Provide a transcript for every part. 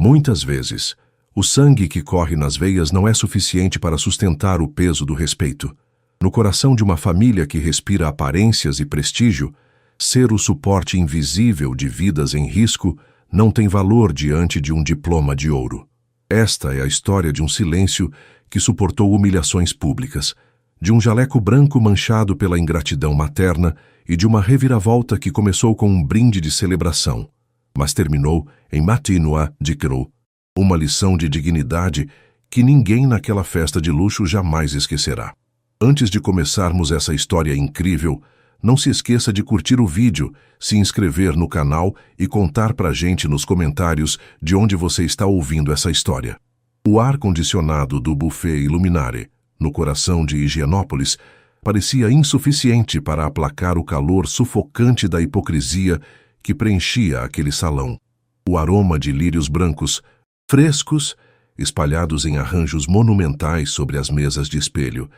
Muitas vezes, o sangue que corre nas veias não é suficiente para sustentar o peso do respeito. No coração de uma família que respira aparências e prestígio, ser o suporte invisível de vidas em risco não tem valor diante de um diploma de ouro. Esta é a história de um silêncio que suportou humilhações públicas, de um jaleco branco manchado pela ingratidão materna e de uma reviravolta que começou com um brinde de celebração, mas terminou em Matinua de Cru, uma lição de dignidade que ninguém naquela festa de luxo jamais esquecerá. Antes de começarmos essa história incrível, não se esqueça de curtir o vídeo, se inscrever no canal e contar pra gente nos comentários de onde você está ouvindo essa história. O ar-condicionado do buffet Illuminare, no coração de Higienópolis, parecia insuficiente para aplacar o calor sufocante da hipocrisia que preenchia aquele salão. O aroma de lírios brancos, frescos, espalhados em arranjos monumentais sobre as mesas de espelho,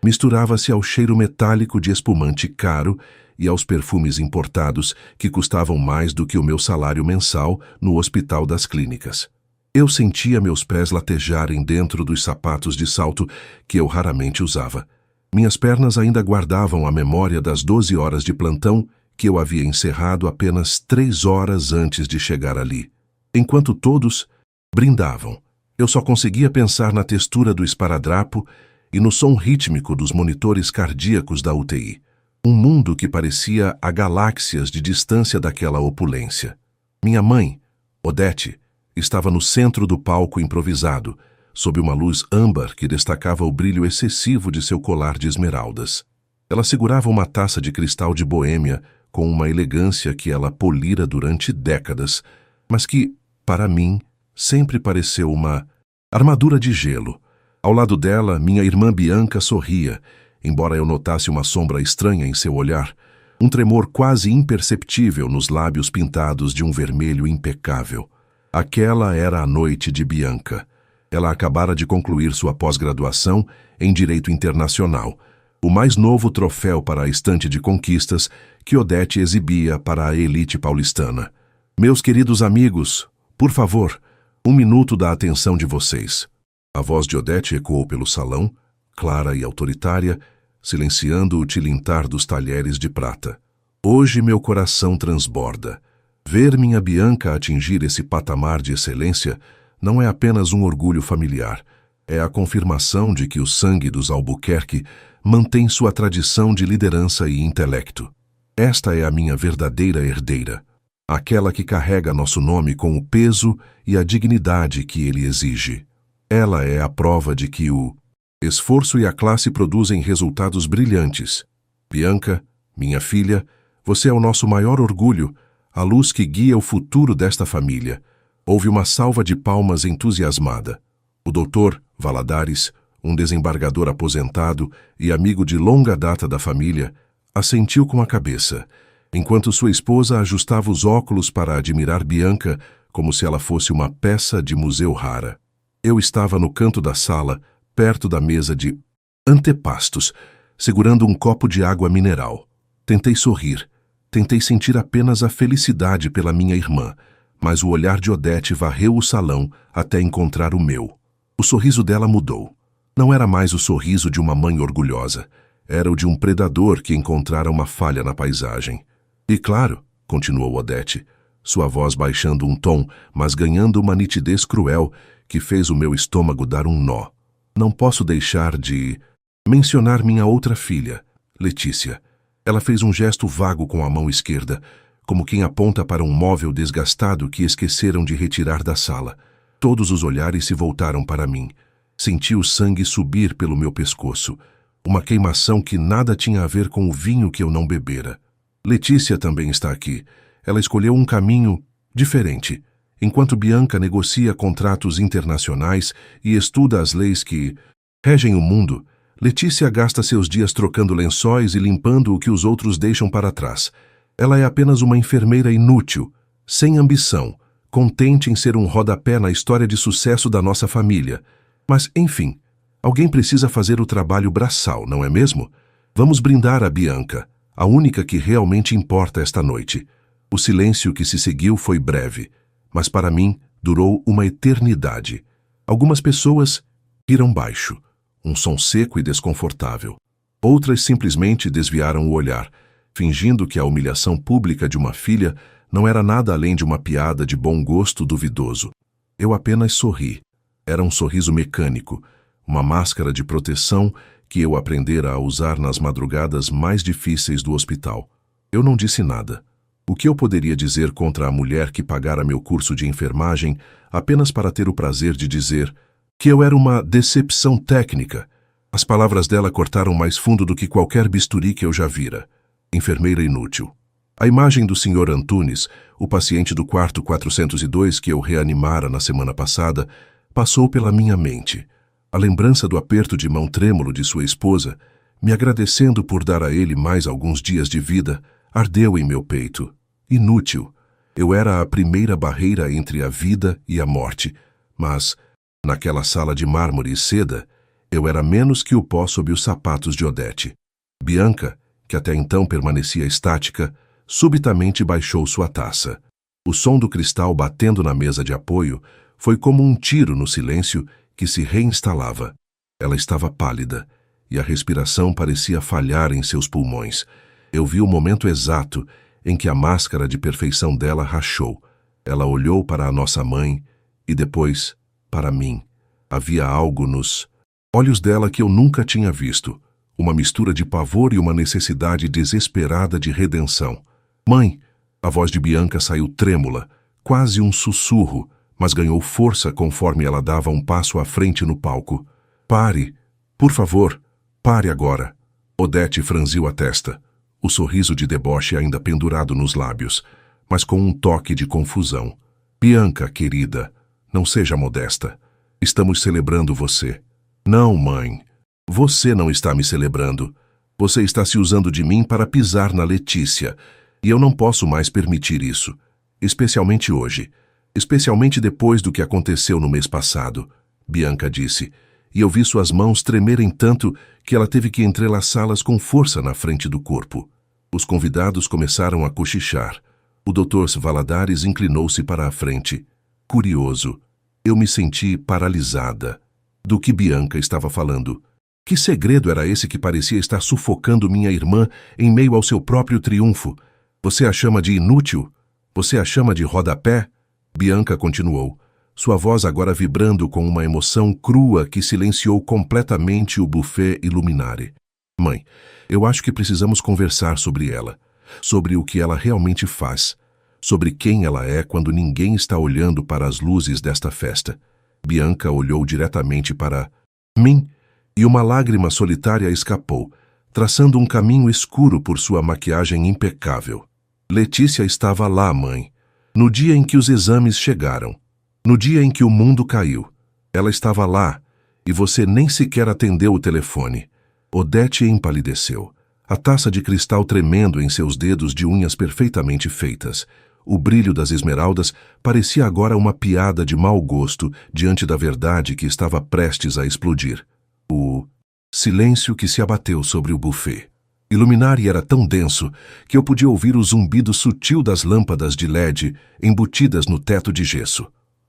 misturava-se ao cheiro metálico de espumante caro e aos perfumes importados que custavam mais do que o meu salário mensal no Hospital das Clínicas. Eu sentia meus pés latejarem dentro dos sapatos de salto que eu raramente usava. Minhas pernas ainda guardavam a memória das 12 horas de plantão que eu havia encerrado apenas 3 horas antes de chegar ali. Enquanto todos brindavam, eu só conseguia pensar na textura do esparadrapo e no som rítmico dos monitores cardíacos da UTI. Um mundo que parecia a galáxias de distância daquela opulência. Minha mãe, Odete, estava no centro do palco improvisado, sob uma luz âmbar que destacava o brilho excessivo de seu colar de esmeraldas. Ela segurava uma taça de cristal de Boêmia com uma elegância que ela polira durante décadas, mas que, para mim, sempre pareceu uma armadura de gelo. Ao lado dela, minha irmã Bianca sorria, embora eu notasse uma sombra estranha em seu olhar, um tremor quase imperceptível nos lábios pintados de um vermelho impecável. Aquela era a noite de Bianca. Ela acabara de concluir sua pós-graduação em Direito Internacional, o mais novo troféu para a estante de conquistas que Odete exibia para a elite paulistana. Meus queridos amigos, por favor, 1 minuto da atenção de vocês. A voz de Odete ecoou pelo salão, clara e autoritária, silenciando o tilintar dos talheres de prata. Hoje meu coração transborda. Ver minha Bianca atingir esse patamar de excelência não é apenas um orgulho familiar, é a confirmação de que o sangue dos Albuquerque mantém sua tradição de liderança e intelecto. Esta é a minha verdadeira herdeira, aquela que carrega nosso nome com o peso e a dignidade que ele exige. Ela é a prova de que o esforço e a classe produzem resultados brilhantes. Bianca, minha filha, você é o nosso maior orgulho, a luz que guia o futuro desta família. Houve uma salva de palmas entusiasmada. O doutor Valadares, um desembargador aposentado e amigo de longa data da família, assentiu com a cabeça, enquanto sua esposa ajustava os óculos para admirar Bianca como se ela fosse uma peça de museu rara. Eu estava no canto da sala, perto da mesa de antepastos, segurando um copo de água mineral. Tentei sorrir, tentei sentir apenas a felicidade pela minha irmã, mas o olhar de Odete varreu o salão até encontrar o meu. O sorriso dela mudou. Não era mais o sorriso de uma mãe orgulhosa, era o de um predador que encontrara uma falha na paisagem. E claro, continuou Odete, sua voz baixando um tom, mas ganhando uma nitidez cruel que fez o meu estômago dar um nó. Não posso deixar de mencionar minha outra filha, Letícia. Ela fez um gesto vago com a mão esquerda, como quem aponta para um móvel desgastado que esqueceram de retirar da sala. Todos os olhares se voltaram para mim. Senti o sangue subir pelo meu pescoço, uma queimação que nada tinha a ver com o vinho que eu não bebera. Letícia também está aqui. Ela escolheu um caminho diferente. Enquanto Bianca negocia contratos internacionais e estuda as leis que regem o mundo, Letícia gasta seus dias trocando lençóis e limpando o que os outros deixam para trás. Ela é apenas uma enfermeira inútil, sem ambição, contente em ser um rodapé na história de sucesso da nossa família. Mas, enfim, alguém precisa fazer o trabalho braçal, não é mesmo? Vamos brindar a Bianca, a única que realmente importa esta noite. O silêncio que se seguiu foi breve, mas para mim Durou uma eternidade. Algumas pessoas riram baixo, um som seco e desconfortável. Outras simplesmente desviaram o olhar, fingindo que a humilhação pública de uma filha não era nada além de uma piada de bom gosto duvidoso. Eu apenas sorri. Era um sorriso mecânico, uma máscara de proteção que eu aprendera a usar nas madrugadas mais difíceis do hospital. Eu não disse nada. O que eu poderia dizer contra a mulher que pagara meu curso de enfermagem apenas para ter o prazer de dizer que eu era uma decepção técnica? As palavras dela cortaram mais fundo do que qualquer bisturi que eu já vira. Enfermeira inútil. A imagem do Sr. Antunes, o paciente do quarto 402 que eu reanimara na semana passada, passou pela minha mente. A lembrança do aperto de mão trêmulo de sua esposa, me agradecendo por dar a ele mais alguns dias de vida, ardeu em meu peito. Inútil. Eu era a primeira barreira entre a vida e a morte, mas, naquela sala de mármore e seda, eu era menos que o pó sob os sapatos de Odete. Bianca, que até então permanecia estática, subitamente baixou sua taça. O som do cristal batendo na mesa de apoio foi como um tiro no silêncio que se reinstalava. Ela estava pálida, e a respiração parecia falhar em seus pulmões. Eu vi o momento exato em que a máscara de perfeição dela rachou. Ela olhou para a nossa mãe e depois para mim. Havia algo nos olhos dela que eu nunca tinha visto, uma mistura de pavor e uma necessidade desesperada de redenção. Mãe! A voz de Bianca saiu trêmula, quase um sussurro, mas ganhou força conforme ela dava um passo à frente no palco. Pare! Por favor, pare agora! Odete franziu a testa, o sorriso de deboche ainda pendurado nos lábios, mas com um toque de confusão. Bianca, querida, não seja modesta. Estamos celebrando você. Não, mãe. Você não está me celebrando. Você está se usando de mim para pisar na Letícia, e eu não posso mais permitir isso, especialmente hoje, especialmente depois do que aconteceu no mês passado, Bianca disse, e eu vi suas mãos tremerem tanto que ela teve que entrelaçá-las com força na frente do corpo. Os convidados começaram a cochichar. O Dr. Valadares inclinou-se para a frente. Curioso, eu me senti paralisada. Do que Bianca estava falando? Que segredo era esse que parecia estar sufocando minha irmã em meio ao seu próprio triunfo? Você a chama de inútil? Você a chama de rodapé? Bianca continuou, sua voz agora vibrando com uma emoção crua que silenciou completamente o buffet Illuminare. Mãe, eu acho que precisamos conversar sobre ela, sobre o que ela realmente faz, sobre quem ela é quando ninguém está olhando para as luzes desta festa. Bianca olhou diretamente para mim e uma lágrima solitária escapou, traçando um caminho escuro por sua maquiagem impecável. Letícia estava lá, mãe, no dia em que os exames chegaram, no dia em que o mundo caiu. Ela estava lá e você nem sequer atendeu o telefone. Odete empalideceu, a taça de cristal tremendo em seus dedos de unhas perfeitamente feitas. O brilho das esmeraldas parecia agora uma piada de mau gosto diante da verdade que estava prestes a explodir. O silêncio que se abateu sobre o buffet. Illuminare era tão denso que eu podia ouvir o zumbido sutil das lâmpadas de LED embutidas no teto de gesso.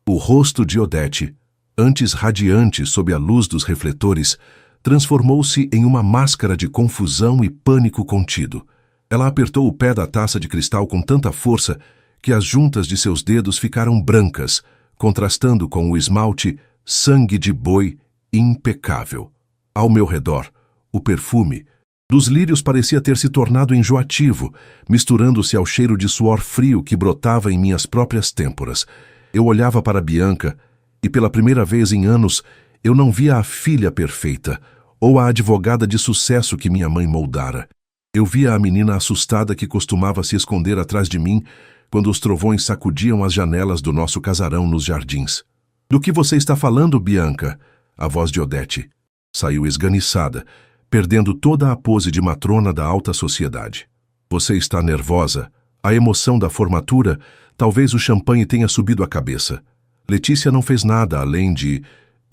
O rosto de Odete, antes radiante sob a luz dos refletores, transformou-se em uma máscara de confusão e pânico contido. Ela apertou o pé da taça de cristal com tanta força que as juntas de seus dedos ficaram brancas, contrastando com o esmalte sangue de boi impecável. Ao meu redor, o perfume dos lírios parecia ter se tornado enjoativo, misturando-se ao cheiro de suor frio que brotava em minhas próprias têmporas. Eu olhava para Bianca e, pela primeira vez em anos, eu não via a filha perfeita ou a advogada de sucesso que minha mãe moldara. Eu via a menina assustada que costumava se esconder atrás de mim quando os trovões sacudiam as janelas do nosso casarão nos jardins. Do que você está falando, Bianca? A voz de Odete saiu esganiçada, perdendo toda a pose de matrona da alta sociedade. Você está nervosa. A emoção da formatura, talvez o champanhe tenha subido a cabeça. Letícia não fez nada além de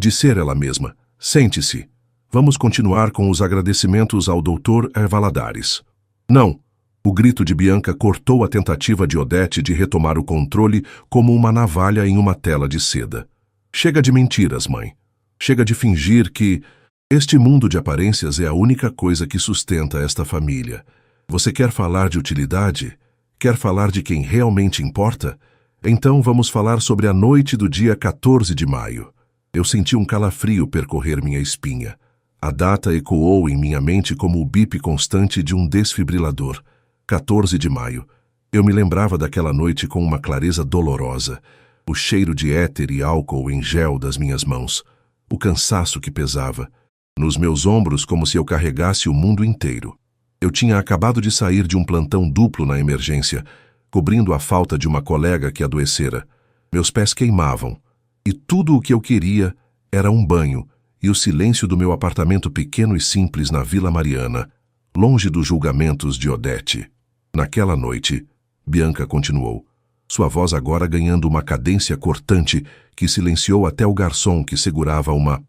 ser ela mesma. Sente-se. Vamos continuar com os agradecimentos ao Dr. Valadares. Não, O grito de Bianca cortou a tentativa de Odete de retomar o controle como uma navalha em uma tela de seda. Chega de mentiras, mãe. Chega de fingir que este mundo de aparências é a única coisa que sustenta esta família. Você quer falar de utilidade? Quer falar de quem realmente importa? Então vamos falar sobre a noite do dia 14 de maio. Eu senti um calafrio percorrer minha espinha. A data ecoou em minha mente como o bip constante de um desfibrilador. 14 de maio. Eu me lembrava daquela noite com uma clareza dolorosa. O cheiro de éter e álcool em gel das minhas mãos. O cansaço que pesava. Nos meus ombros como se eu carregasse o mundo inteiro. Eu tinha acabado de sair de um plantão duplo na emergência, cobrindo a falta de uma colega que adoecera. Meus pés queimavam. E tudo o que eu queria era um banho e o silêncio do meu apartamento pequeno e simples na Vila Mariana, longe dos julgamentos de Odete. Naquela noite, Bianca continuou, sua voz agora ganhando uma cadência cortante que silenciou até o garçom que segurava uma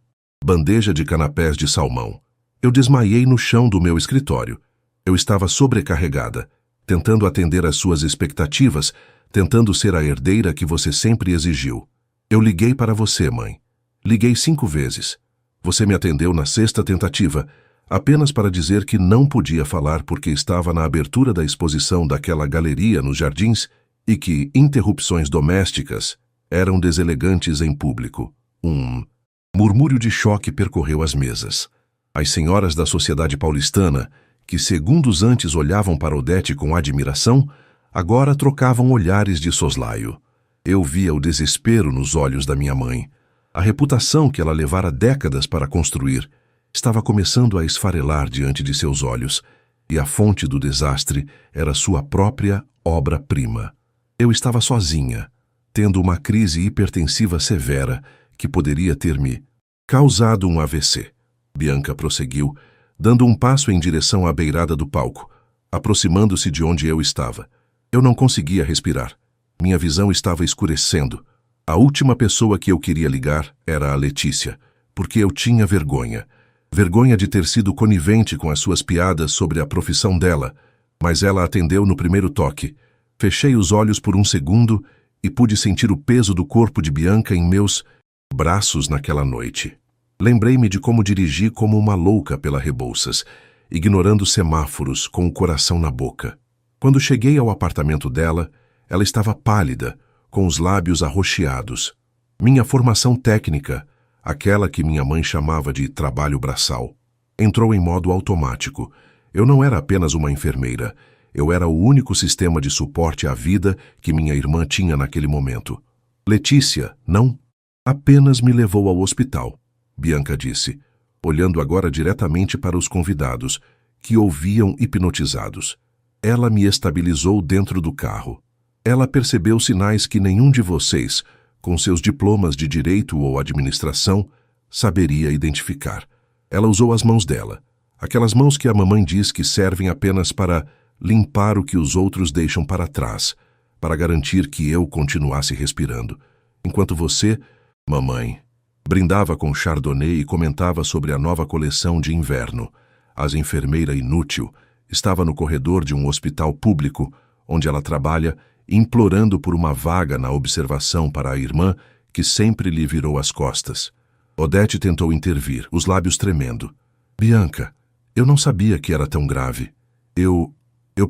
bandeja de canapés de salmão. Eu desmaiei no chão do meu escritório. Eu estava sobrecarregada, tentando atender às suas expectativas, tentando ser a herdeira que você sempre exigiu. Eu liguei para você, mãe. Liguei 5 vezes. Você me atendeu na 6ª tentativa, apenas para dizer que não podia falar porque estava na abertura da exposição daquela galeria nos jardins e que interrupções domésticas eram deselegantes em público. Um murmúrio de choque percorreu as mesas. As senhoras da sociedade paulistana, que segundos antes olhavam para Odete com admiração, agora trocavam olhares de soslaio. Eu via o desespero nos olhos da minha mãe. A reputação que ela levara décadas para construir estava começando a esfarelar diante de seus olhos, e a fonte do desastre era sua própria obra-prima. Eu estava sozinha, tendo uma crise hipertensiva severa que poderia ter me causado um AVC. Bianca prosseguiu, dando um passo em direção à beirada do palco, aproximando-se de onde eu estava. Eu não conseguia respirar. Minha visão estava escurecendo. A última pessoa que eu queria ligar era a Letícia, porque eu tinha vergonha. Vergonha de ter sido conivente com as suas piadas sobre a profissão dela, mas ela atendeu no primeiro toque. Fechei os olhos por um segundo e pude sentir o peso do corpo de Bianca em meus braços naquela noite. Lembrei-me de como dirigi como uma louca pela Rebouças, ignorando semáforos com o coração na boca. Quando cheguei ao apartamento dela, ela estava pálida, com os lábios arroxeados. Minha formação técnica, aquela que minha mãe chamava de trabalho braçal, entrou em modo automático. Eu não era apenas uma enfermeira, eu era o único sistema de suporte à vida que minha irmã tinha naquele momento. Letícia, não, apenas me levou ao hospital, Bianca disse, olhando agora diretamente para os convidados, que ouviam hipnotizados. Ela me estabilizou dentro do carro. Ela percebeu sinais que nenhum de vocês, com seus diplomas de direito ou administração, saberia identificar. Ela usou as mãos dela, aquelas mãos que a mamãe diz que servem apenas para limpar o que os outros deixam para trás, para garantir que eu continuasse respirando, enquanto você, mamãe, brindava com Chardonnay e comentava sobre a nova coleção de inverno. As enfermeira inútil estava no corredor de um hospital público, onde ela trabalha, implorando por uma vaga na observação para a irmã, que sempre lhe virou as costas. Odete tentou intervir, os lábios tremendo. Bianca, eu não sabia que era tão grave. Eu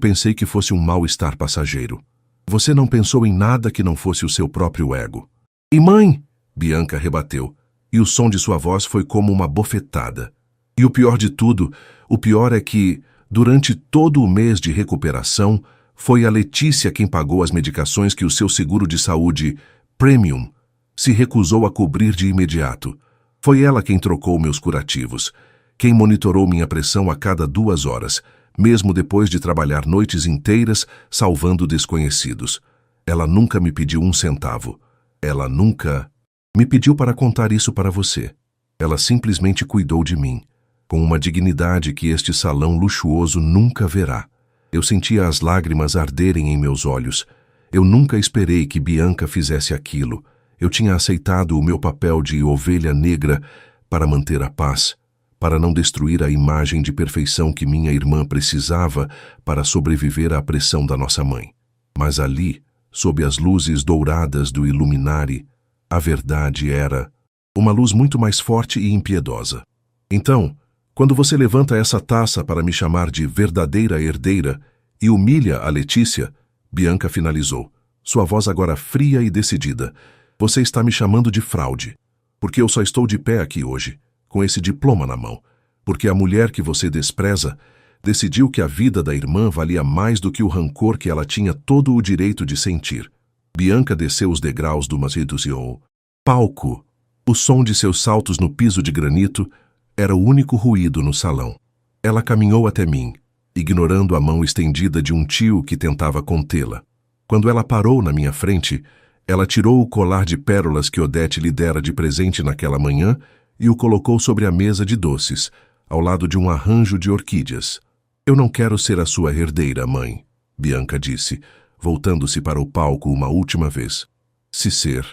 pensei que fosse um mal-estar passageiro. Você não pensou em nada que não fosse o seu próprio ego. E mãe? Bianca rebateu, e o som de sua voz foi como uma bofetada. E o pior de tudo, o pior é que, durante todo o mês de recuperação, foi a Letícia quem pagou as medicações que o seu seguro de saúde, Premium, se recusou a cobrir de imediato. Foi ela quem trocou meus curativos, quem monitorou minha pressão a cada 2 horas, mesmo depois de trabalhar noites inteiras salvando desconhecidos. Ela nunca me pediu 1 centavo. Ela nunca me pediu para contar isso para você. Ela simplesmente cuidou de mim, com uma dignidade que este salão luxuoso nunca verá. Eu sentia as lágrimas arderem em meus olhos. Eu nunca esperei que Bianca fizesse aquilo. Eu tinha aceitado o meu papel de ovelha negra para manter a paz, para não destruir a imagem de perfeição que minha irmã precisava para sobreviver à pressão da nossa mãe. Mas ali, sob as luzes douradas do Iluminari, a verdade era uma luz muito mais forte e impiedosa. Então, quando você levanta essa taça para me chamar de verdadeira herdeira e humilha a Letícia, Bianca finalizou, sua voz agora fria e decidida, você está me chamando de fraude, porque eu só estou de pé aqui hoje, com esse diploma na mão, porque a mulher que você despreza decidiu que a vida da irmã valia mais do que o rancor que ela tinha todo o direito de sentir. Bianca desceu os degraus do Masjid-uz-Zahra. Palco. O som de seus saltos no piso de granito era o único ruído no salão. Ela caminhou até mim, ignorando a mão estendida de um tio que tentava contê-la. Quando ela parou na minha frente, ela tirou o colar de pérolas que Odete lhe dera de presente naquela manhã e o colocou sobre a mesa de doces, ao lado de um arranjo de orquídeas. Eu não quero ser a sua herdeira, mãe, Bianca disse, voltando-se para o palco uma última vez. Se ser.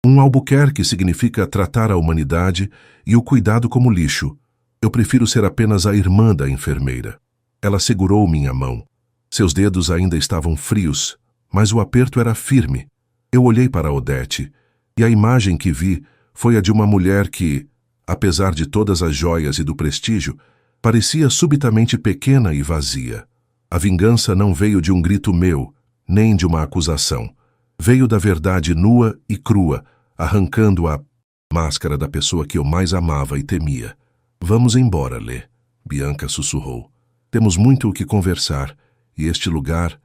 Um Albuquerque significa tratar a humanidade e o cuidado como lixo. Eu prefiro ser apenas a irmã da enfermeira. Ela segurou minha mão. Seus dedos ainda estavam frios, mas o aperto era firme. Eu olhei para Odete, e a imagem que vi foi a de uma mulher que, apesar de todas as joias e do prestígio, parecia subitamente pequena e vazia. A vingança não veio de um grito meu, nem de uma acusação. Veio da verdade nua e crua, arrancando a máscara da pessoa que eu mais amava e temia. Vamos embora, Lê, Bianca sussurrou. Temos muito o que conversar, e este lugar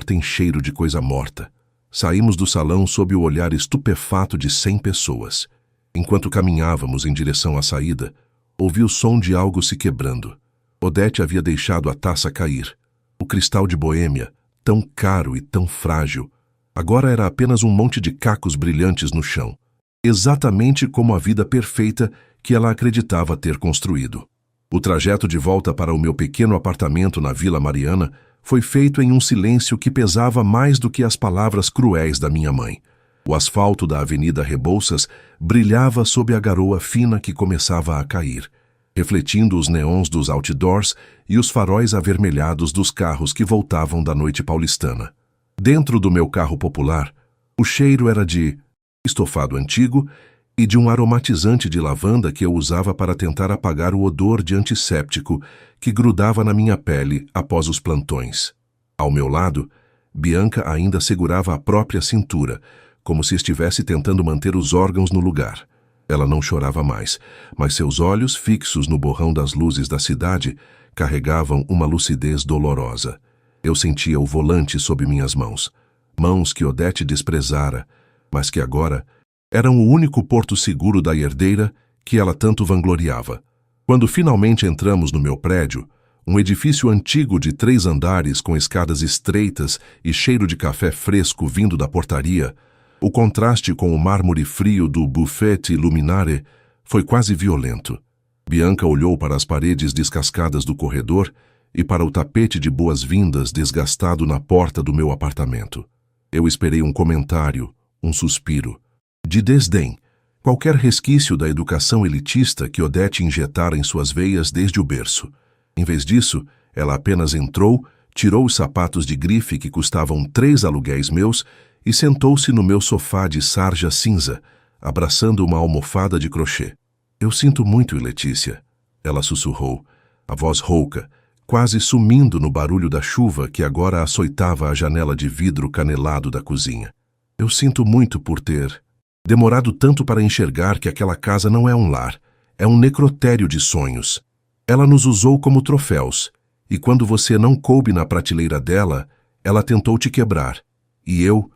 tem cheiro de coisa morta. Saímos do salão sob o olhar estupefato de 100 pessoas. Enquanto caminhávamos em direção à saída, ouvi o som de algo se quebrando. Odete havia deixado a taça cair. O cristal de Boêmia, tão caro e tão frágil, agora era apenas um monte de cacos brilhantes no chão, exatamente como a vida perfeita que ela acreditava ter construído. O trajeto de volta para o meu pequeno apartamento na Vila Mariana foi feito em um silêncio que pesava mais do que as palavras cruéis da minha mãe. O asfalto da Avenida Rebouças brilhava sob a garoa fina que começava a cair, refletindo os neons dos outdoors e os faróis avermelhados dos carros que voltavam da noite paulistana. Dentro do meu carro popular, o cheiro era de estofado antigo e de um aromatizante de lavanda que eu usava para tentar apagar o odor de antisséptico que grudava na minha pele após os plantões. Ao meu lado, Bianca ainda segurava a própria cintura, como se estivesse tentando manter os órgãos no lugar. Ela não chorava mais, mas seus olhos, fixos no borrão das luzes da cidade, carregavam uma lucidez dolorosa. Eu sentia o volante sob minhas mãos, mãos que Odete desprezara, mas que agora eram o único porto seguro da herdeira que ela tanto vangloriava. Quando finalmente entramos no meu prédio, um edifício antigo de 3 andares com escadas estreitas e cheiro de café fresco vindo da portaria, o contraste com o mármore frio do Buffet Luminare foi quase violento. Bianca olhou para as paredes descascadas do corredor e para o tapete de boas-vindas desgastado na porta do meu apartamento. Eu esperei um comentário, um suspiro, de desdém, qualquer resquício da educação elitista que Odete injetara em suas veias desde o berço. Em vez disso, ela apenas entrou, tirou os sapatos de grife que custavam 3 aluguéis meus e sentou-se no meu sofá de sarja cinza, abraçando uma almofada de crochê. Eu sinto muito, Letícia, ela sussurrou, a voz rouca, quase sumindo no barulho da chuva que agora açoitava a janela de vidro canelado da cozinha. Eu sinto muito por ter demorado tanto para enxergar que aquela casa não é um lar, é um necrotério de sonhos. Ela nos usou como troféus, e quando você não coube na prateleira dela, ela tentou te quebrar. E eu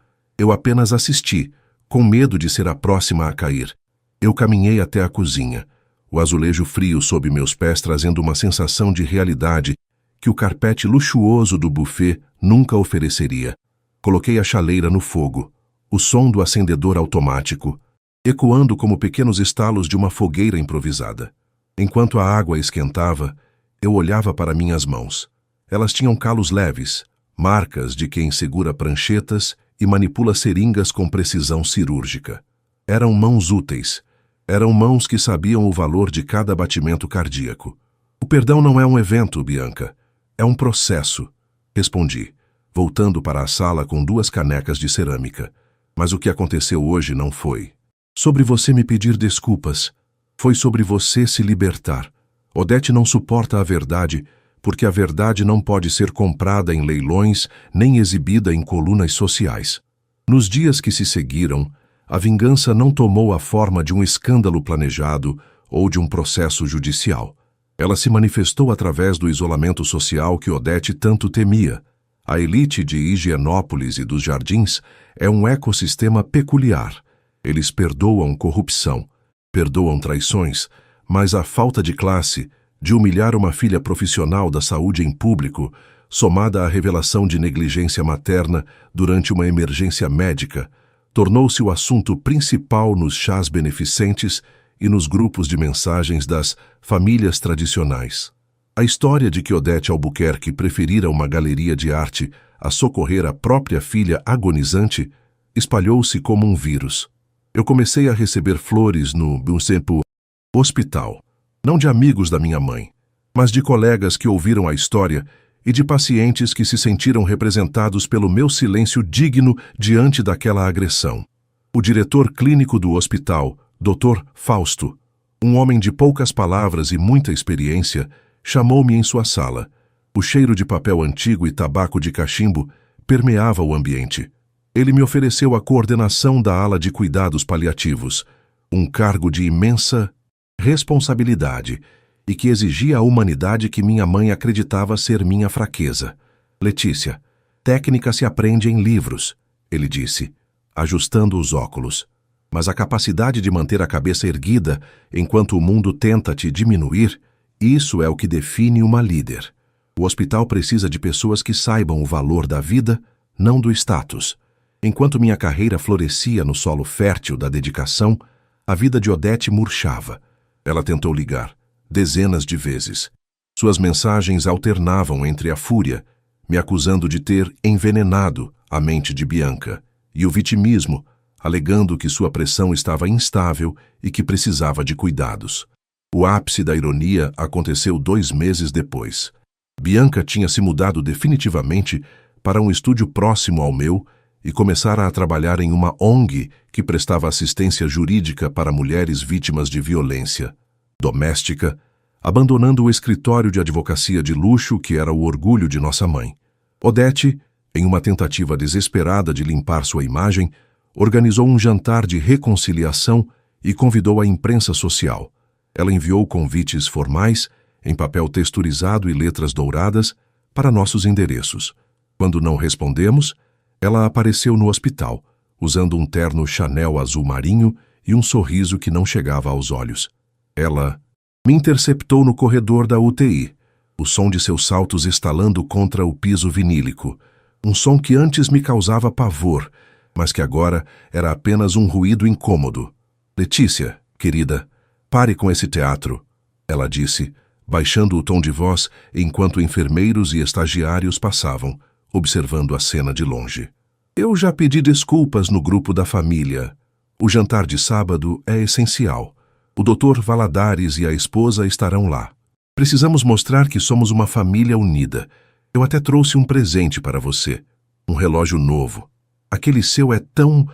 apenas assisti, com medo de ser a próxima a cair. Eu caminhei até a cozinha, o azulejo frio sob meus pés trazendo uma sensação de realidade que o carpete luxuoso do buffet nunca ofereceria. Coloquei a chaleira no fogo, o som do acendedor automático, ecoando como pequenos estalos de uma fogueira improvisada. Enquanto a água esquentava, eu olhava para minhas mãos. Elas tinham calos leves, marcas de quem segura pranchetas e manipula seringas com precisão cirúrgica. Eram mãos úteis, Eram mãos que sabiam o valor de cada batimento cardíaco. O perdão não é um evento, Bianca. É um processo, respondi, voltando para a sala com 2 canecas de cerâmica. Mas o que aconteceu hoje não foi sobre você me pedir desculpas. Foi sobre você se libertar. Odete não suporta a verdade, porque a verdade não pode ser comprada em leilões nem exibida em colunas sociais. Nos dias que se seguiram, a vingança não tomou a forma de um escândalo planejado ou de um processo judicial. Ela se manifestou através do isolamento social que Odete tanto temia. A elite de Higienópolis e dos Jardins é um ecossistema peculiar. Eles perdoam corrupção, perdoam traições, mas a falta de classe, de humilhar uma filha profissional da saúde em público, somada à revelação de negligência materna durante uma emergência médica, tornou-se o assunto principal nos chás beneficentes e nos grupos de mensagens das famílias tradicionais. A história de que Odete Albuquerque preferira uma galeria de arte a socorrer a própria filha agonizante espalhou-se como um vírus. Eu comecei a receber flores no hospital, não de amigos da minha mãe, mas de colegas que ouviram a história e de pacientes que se sentiram representados pelo meu silêncio digno diante daquela agressão. O diretor clínico do hospital, Dr. Fausto, um homem de poucas palavras e muita experiência, chamou-me em sua sala. O cheiro de papel antigo e tabaco de cachimbo permeava o ambiente. Ele me ofereceu a coordenação da ala de cuidados paliativos, um cargo de imensa responsabilidade e que exigia a humanidade que minha mãe acreditava ser minha fraqueza. Letícia, técnica se aprende em livros, ele disse, ajustando os óculos. Mas a capacidade de manter a cabeça erguida enquanto o mundo tenta te diminuir, isso é o que define uma líder. O hospital precisa de pessoas que saibam o valor da vida, não do status. Enquanto minha carreira florescia no solo fértil da dedicação, a vida de Odete murchava. Ela tentou ligar, dezenas de vezes. Suas mensagens alternavam entre a fúria, me acusando de ter envenenado a mente de Bianca, e o vitimismo, alegando que sua pressão estava instável e que precisava de cuidados. O ápice da ironia aconteceu 2 meses depois. Bianca tinha se mudado definitivamente para um estúdio próximo ao meu e começara a trabalhar em uma ONG que prestava assistência jurídica para mulheres vítimas de violência doméstica, abandonando o escritório de advocacia de luxo que era o orgulho de nossa mãe. Odete, em uma tentativa desesperada de limpar sua imagem, organizou um jantar de reconciliação e convidou a imprensa social. Ela enviou convites formais, em papel texturizado e letras douradas, para nossos endereços. Quando não respondemos, ela apareceu no hospital, usando um terno Chanel azul marinho e um sorriso que não chegava aos olhos. Ela me interceptou no corredor da UTI, o som de seus saltos estalando contra o piso vinílico, um som que antes me causava pavor, mas que agora era apenas um ruído incômodo. Letícia, querida, pare com esse teatro, ela disse, baixando o tom de voz enquanto enfermeiros e estagiários passavam, observando a cena de longe. Eu já pedi desculpas no grupo da família. O jantar de sábado é essencial. O Dr. Valadares e a esposa estarão lá. Precisamos mostrar que somos uma família unida. Eu até trouxe um presente para você. Um relógio novo. Aquele seu é tão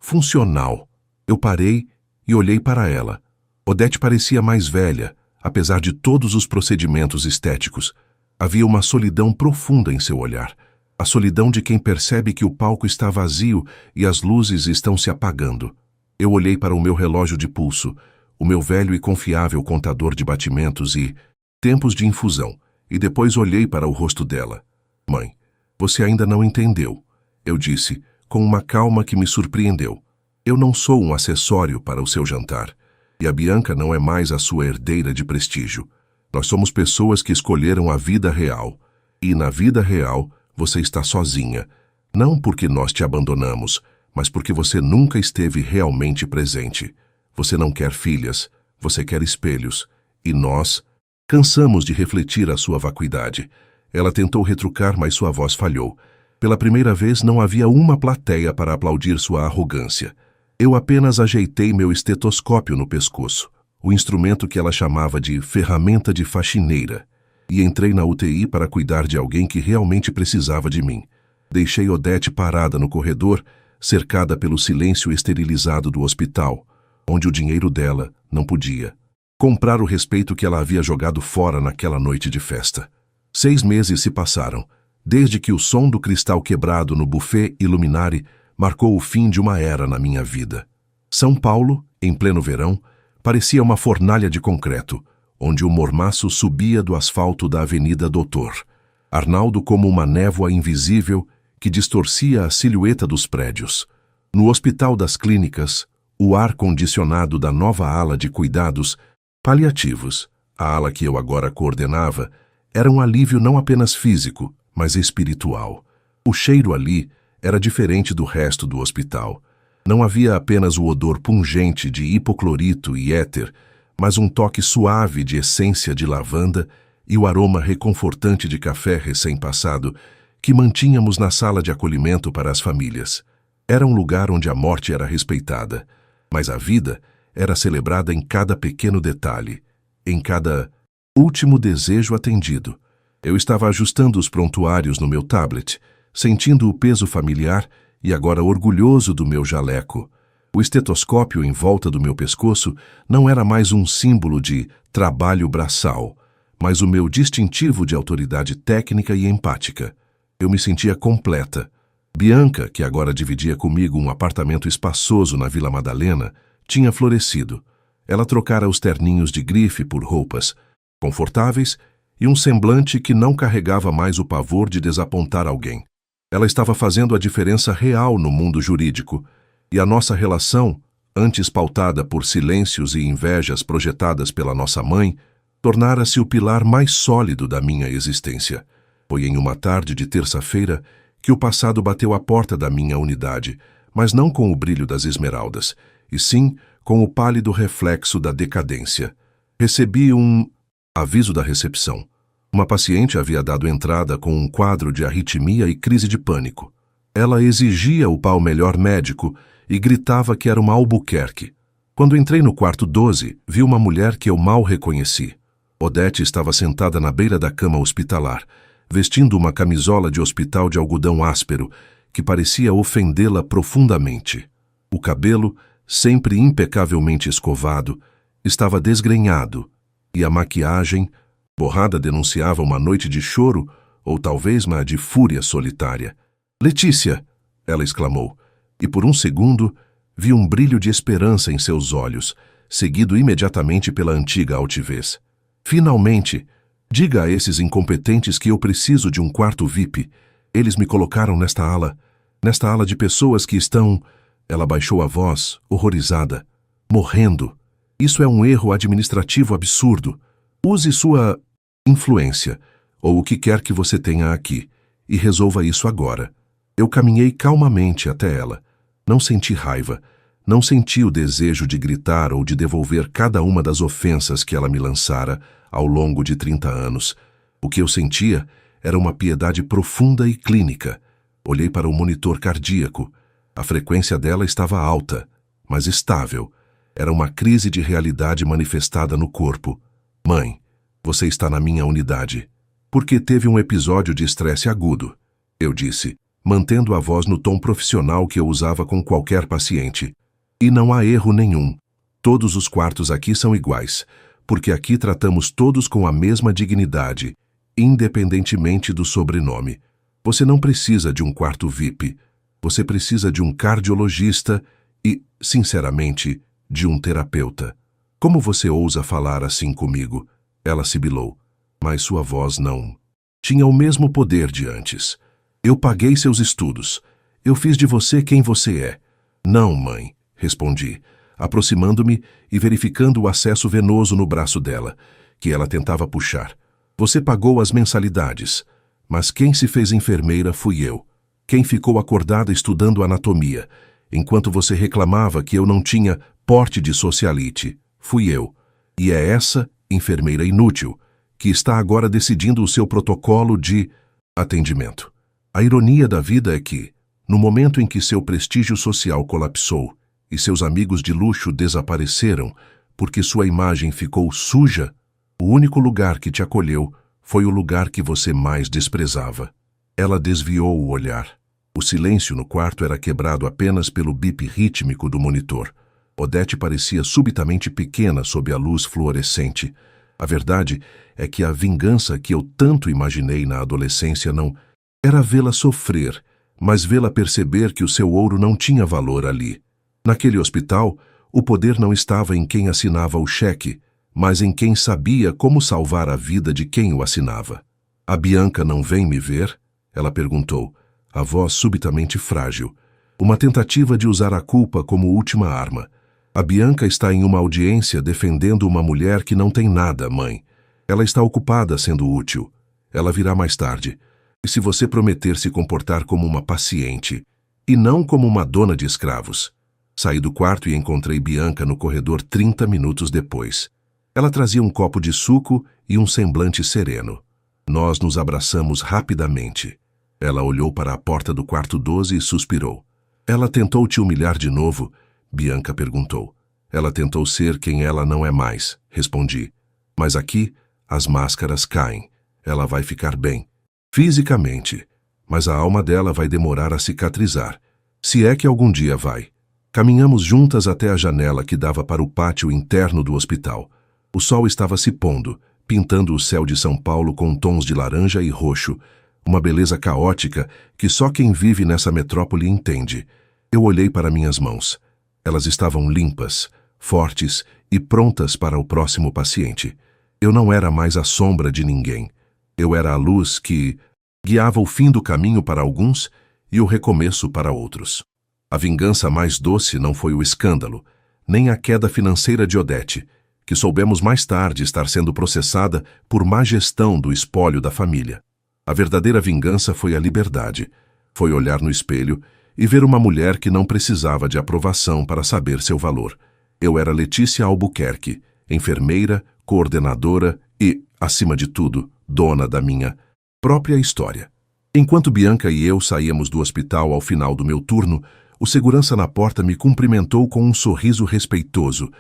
funcional. Eu parei e olhei para ela. Odete parecia mais velha, apesar de todos os procedimentos estéticos. Havia uma solidão profunda em seu olhar. A solidão de quem percebe que o palco está vazio e as luzes estão se apagando. Eu olhei para o meu relógio de pulso, o meu velho e confiável contador de batimentos e tempos de infusão, e depois olhei para o rosto dela. Mãe, você ainda não entendeu, eu disse, com uma calma que me surpreendeu. Eu não sou um acessório para o seu jantar, e a Bianca não é mais a sua herdeira de prestígio. Nós somos pessoas que escolheram a vida real, e na vida real você está sozinha, não porque nós te abandonamos, mas porque você nunca esteve realmente presente. Você não quer filhas, você quer espelhos, e nós cansamos de refletir a sua vacuidade. Ela tentou retrucar, mas sua voz falhou. Pela primeira vez não havia uma plateia para aplaudir sua arrogância. Eu apenas ajeitei meu estetoscópio no pescoço, o instrumento que ela chamava de ferramenta de faxineira, e entrei na UTI para cuidar de alguém que realmente precisava de mim. Deixei Odete parada no corredor, cercada pelo silêncio esterilizado do hospital, onde o dinheiro dela não podia comprar o respeito que ela havia jogado fora naquela noite de festa. 6 meses se passaram, desde que o som do cristal quebrado no buffet Illuminari marcou o fim de uma era na minha vida. São Paulo, em pleno verão, parecia uma fornalha de concreto, onde o mormaço subia do asfalto da Avenida Doutor. Arnaldo como uma névoa invisível que distorcia a silhueta dos prédios. No Hospital das Clínicas, o ar-condicionado da nova ala de cuidados paliativos, a ala que eu agora coordenava, era um alívio não apenas físico, mas espiritual. O cheiro ali era diferente do resto do hospital. Não havia apenas o odor pungente de hipoclorito e éter, mas um toque suave de essência de lavanda e o aroma reconfortante de café recém-passado que mantínhamos na sala de acolhimento para as famílias. Era um lugar onde a morte era respeitada, mas a vida era celebrada em cada pequeno detalhe, em cada último desejo atendido. Eu estava ajustando os prontuários no meu tablet, sentindo o peso familiar e agora orgulhoso do meu jaleco. O estetoscópio em volta do meu pescoço não era mais um símbolo de trabalho braçal, mas o meu distintivo de autoridade técnica e empática. Eu me sentia completa. Bianca, que agora dividia comigo um apartamento espaçoso na Vila Madalena, tinha florescido. Ela trocara os terninhos de grife por roupas confortáveis e um semblante que não carregava mais o pavor de desapontar alguém. Ela estava fazendo a diferença real no mundo jurídico, e a nossa relação, antes pautada por silêncios e invejas projetadas pela nossa mãe, tornara-se o pilar mais sólido da minha existência. Foi em uma tarde de terça-feira que o passado bateu à porta da minha unidade, mas não com o brilho das esmeraldas, e sim com o pálido reflexo da decadência. Recebi um aviso da recepção. Uma paciente havia dado entrada com um quadro de arritmia e crise de pânico. Ela exigia o pau melhor médico e gritava que era uma Albuquerque. Quando entrei no quarto 12, vi uma mulher que eu mal reconheci. Odete estava sentada na beira da cama hospitalar, vestindo uma camisola de hospital de algodão áspero, que parecia ofendê-la profundamente. O cabelo, sempre impecavelmente escovado, estava desgrenhado, e a maquiagem, borrada, denunciava uma noite de choro, ou talvez uma de fúria solitária. "Letícia!" ela exclamou, e por um segundo vi um brilho de esperança em seus olhos, seguido imediatamente pela antiga altivez. "Finalmente! Diga a esses incompetentes que eu preciso de um quarto VIP. Eles me colocaram nesta ala de pessoas que estão..." Ela baixou a voz, horrorizada. "Morrendo. Isso é um erro administrativo absurdo. Use sua influência, ou o que quer que você tenha aqui, e resolva isso agora." Eu caminhei calmamente até ela. Não senti raiva, não senti o desejo de gritar ou de devolver cada uma das ofensas que ela me lançara ao longo de 30 anos. O que eu sentia era uma piedade profunda e clínica. Olhei para o monitor cardíaco. A frequência dela estava alta, mas estável. Era uma crise de realidade manifestada no corpo. "Mãe, você está na minha unidade." "Porque teve um episódio de estresse agudo", eu disse, mantendo a voz no tom profissional que eu usava com qualquer paciente. "E não há erro nenhum. Todos os quartos aqui são iguais, porque aqui tratamos todos com a mesma dignidade, independentemente do sobrenome. Você não precisa de um quarto VIP. Você precisa de um cardiologista e, sinceramente, de um terapeuta." "Como você ousa falar assim comigo?" ela sibilou, mas sua voz não tinha o mesmo poder de antes. "Eu paguei seus estudos. Eu fiz de você quem você é." "Não, mãe", respondi, aproximando-me e verificando o acesso venoso no braço dela, que ela tentava puxar. "Você pagou as mensalidades, mas quem se fez enfermeira fui eu. Quem ficou acordada estudando anatomia, enquanto você reclamava que eu não tinha porte de socialite, fui eu. E é essa enfermeira inútil que está agora decidindo o seu protocolo de atendimento. A ironia da vida é que, no momento em que seu prestígio social colapsou, e seus amigos de luxo desapareceram porque sua imagem ficou suja, o único lugar que te acolheu foi o lugar que você mais desprezava. Ela desviou o olhar. O silêncio no quarto era quebrado apenas pelo bip rítmico do monitor. Odete parecia subitamente pequena sob a luz fluorescente. A verdade é que a vingança que eu tanto imaginei na adolescência não era vê-la sofrer, mas vê-la perceber que o seu ouro não tinha valor ali. Naquele hospital, o poder não estava em quem assinava o cheque, mas em quem sabia como salvar a vida de quem o assinava. A Bianca não vem me ver? Ela perguntou, a voz subitamente frágil. Uma tentativa de usar a culpa como última arma. A Bianca está em uma audiência defendendo uma mulher que não tem nada, mãe. Ela está ocupada sendo útil. Ela virá mais tarde. E se você prometer se comportar como uma paciente, e não como uma dona de escravos? Saí do quarto e encontrei Bianca no corredor 30 minutos depois. Ela trazia um copo de suco e um semblante sereno. Nós nos abraçamos rapidamente. Ela olhou para a porta do quarto 12 e suspirou. Ela tentou te humilhar de novo? Bianca perguntou. Ela tentou ser quem ela não é mais, respondi. Mas aqui, as máscaras caem. Ela vai ficar bem. Fisicamente. Mas a alma dela vai demorar a cicatrizar. Se é que algum dia vai. Caminhamos juntas até a janela que dava para o pátio interno do hospital. O sol estava se pondo, pintando o céu de São Paulo com tons de laranja e roxo, uma beleza caótica que só quem vive nessa metrópole entende. Eu olhei para minhas mãos. Elas estavam limpas, fortes e prontas para o próximo paciente. Eu não era mais a sombra de ninguém. Eu era a luz que guiava o fim do caminho para alguns e o recomeço para outros. A vingança mais doce não foi o escândalo, nem a queda financeira de Odete, que soubemos mais tarde estar sendo processada por má gestão do espólio da família. A verdadeira vingança foi a liberdade. Foi olhar no espelho e ver uma mulher que não precisava de aprovação para saber seu valor. Eu era Letícia Albuquerque, enfermeira, coordenadora e, acima de tudo, dona da minha própria história. Enquanto Bianca e eu saíamos do hospital ao final do meu turno, o segurança na porta me cumprimentou com um sorriso respeitoso.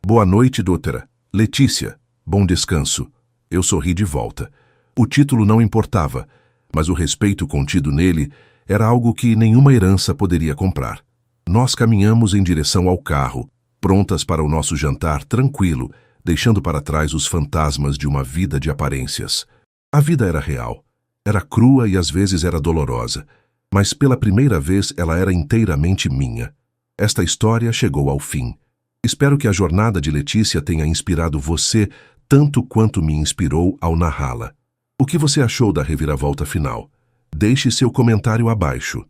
Boa noite, doutora. Letícia. Bom descanso. Eu sorri de volta. O título não importava, mas o respeito contido nele era algo que nenhuma herança poderia comprar. Nós caminhamos em direção ao carro, prontas para o nosso jantar tranquilo, deixando para trás os fantasmas de uma vida de aparências. A vida era real. Era crua e às vezes era dolorosa, mas pela primeira vez ela era inteiramente minha. Esta história chegou ao fim. Espero que a jornada de Letícia tenha inspirado você tanto quanto me inspirou ao narrá-la. O que você achou da reviravolta final? Deixe seu comentário abaixo.